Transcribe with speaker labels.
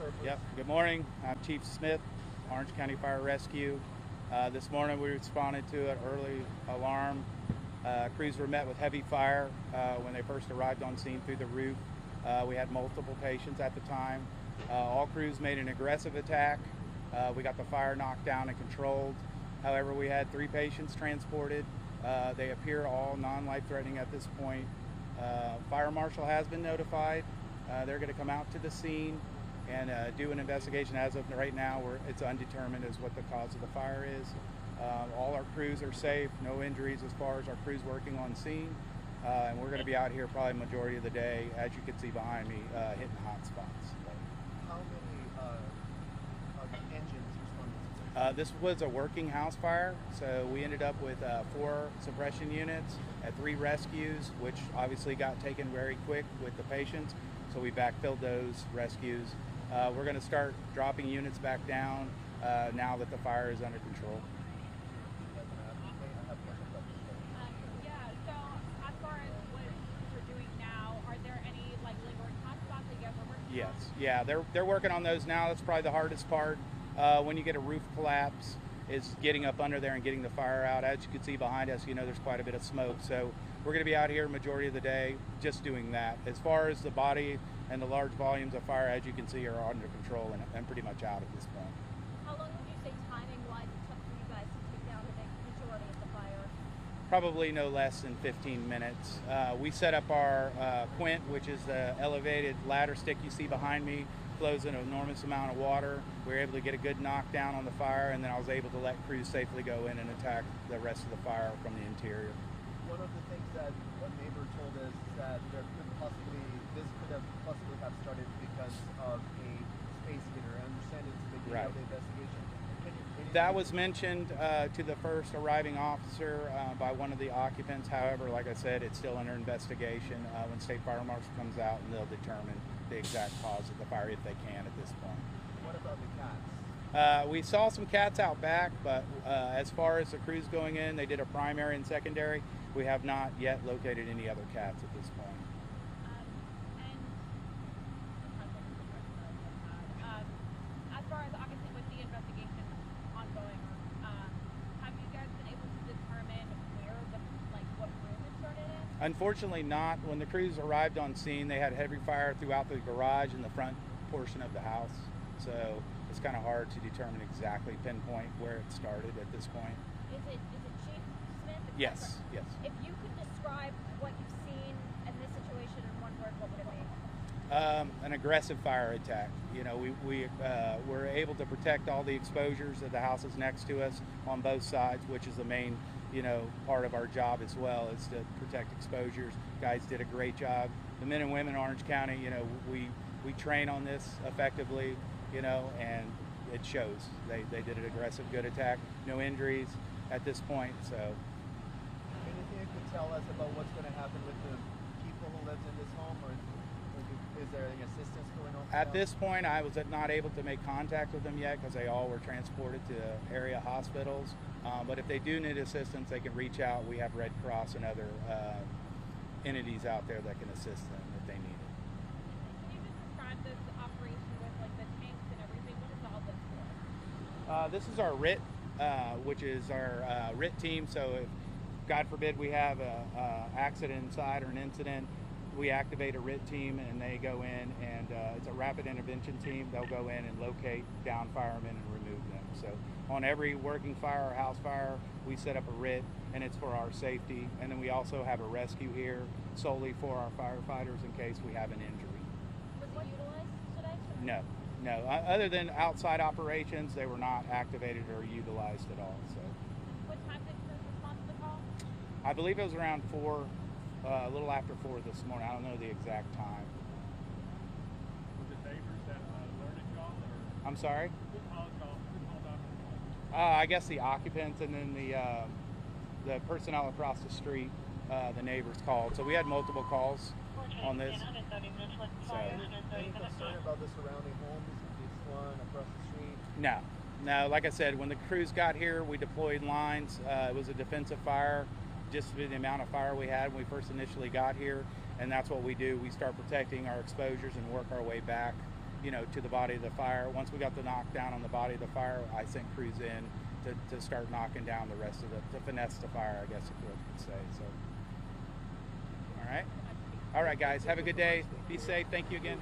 Speaker 1: sir, please.
Speaker 2: Yep. Good morning. I'm Chief Smith, Orange County Fire Rescue. This morning we responded to an early alarm. Crews were met with heavy fire when they first arrived on scene through the roof. We had multiple patients at the time. All crews made an aggressive attack. We got the fire knocked down and controlled. However, we had 3 patients transported. They appear all non-life-threatening at this point. Fire marshal has been notified. They're going to come out to the scene and do an investigation. As of right now, it's undetermined as what the cause of the fire is. All our crews are safe, no injuries as far as our crews working on scene. And we're going to be out here probably the majority of the day, as you can see behind me, hitting hot spots.
Speaker 1: How many engines responded to this?
Speaker 2: This was a working house fire, so we ended up with 4 suppression units at 3 rescues, which obviously got taken very quick with the patients, so we backfilled those rescues. We're going to start dropping units back down now that the fire is under control.
Speaker 3: Yeah, so as far as what you're doing now, are there any lingering hotspots that you guys are working on?
Speaker 2: Yes, yeah, they're working on those now. That's probably the hardest part. When you get a roof collapse, is getting up under there and getting the fire out. As you can see behind us, there's quite a bit of smoke. So we're going to be out here majority of the day just doing that. As far as the body and the large volumes of fire, as you can see, are under control and pretty much out at this point.
Speaker 3: How long would you say timing-wise it took for you guys to take down the majority of the fire?
Speaker 2: Probably no less than 15 minutes. We set up our quint, which is the elevated ladder stick you see behind me, flows an enormous amount of water. We were able to get a good knockdown on the fire, and then I was able to let crews safely go in and attack the rest of the fire from the interior.
Speaker 1: One of the things that a neighbor told us is that this could have possibly have started because of a space heater. I understand it's the beginning of the investigation.
Speaker 2: That was mentioned to the first arriving officer by one of the occupants. However, like I said, it's still under investigation. When State Fire Marshal comes out, and they'll determine the exact cause of the fire if they can at this point.
Speaker 1: What about the cats?
Speaker 2: We saw some cats out back, but as far as the crews going in, they did a primary and secondary. We have not yet located any other cats at this point.
Speaker 3: As far as obviously with the investigation ongoing, have you guys been able to determine where what room it started in?
Speaker 2: Unfortunately not. When the crews arrived on scene, they had heavy fire throughout the garage and the front portion of the house. So it's kind of hard to determine exactly, pinpoint where it started at this point.
Speaker 3: Is it Chief Smith?
Speaker 2: Yes, yes.
Speaker 3: If you could describe what you've seen in this situation in one word, what would it be?
Speaker 2: An aggressive fire attack. We were able to protect all the exposures of the houses next to us on both sides, which is the main, part of our job as well, is to protect exposures. Guys did a great job. The men and women in Orange County, we train on this effectively, and it shows. They did an aggressive, good attack. No injuries at this point. So,
Speaker 1: anything you could tell us about what's going to happen with the people who live in this home, or is there any assistance going on?
Speaker 2: At this point, I was not able to make contact with them yet because they all were transported to area hospitals. But if they do need assistance, they can reach out. We have Red Cross and other entities out there that can assist them if they need it.
Speaker 3: Can you just describe this operation with the tanks and everything? What is all this for?
Speaker 2: This is our RIT, which is our RIT team. So if, God forbid, we have a accident inside or an incident, we activate a RIT team and they go in, and it's a rapid intervention team. They'll go in and locate down firemen and remove them. So on every working fire or house fire, we set up a RIT, and it's for our safety. And then we also have a rescue here solely for our firefighters in case we have an injury.
Speaker 3: Was it utilized today?
Speaker 2: No. Other than outside operations, they were not activated or utilized at all. So.
Speaker 3: What time did crews respond to the call?
Speaker 2: I believe it was around 4. A little after 4 this morning. I don't know the exact time.
Speaker 4: Was it neighbors that alerted y'all, or?
Speaker 2: I'm sorry?
Speaker 4: Who called y'all? Who called out the
Speaker 2: I guess the occupants and then the personnel across the street, the neighbors called. So we had multiple calls on this. So,
Speaker 1: any concern about the surrounding homes, this one across the street?
Speaker 2: No. Like I said, when the crews got here, we deployed lines. It was a defensive fire, just for the amount of fire we had when we first initially got here, and that's what we do. We start protecting our exposures and work our way back to the body of the fire. Once we got the knockdown on the body of the fire, I sent crews in to start knocking down the rest of to finesse the fire, I guess if you could say. So, all right, guys, have a good day. Be safe. Thank you again.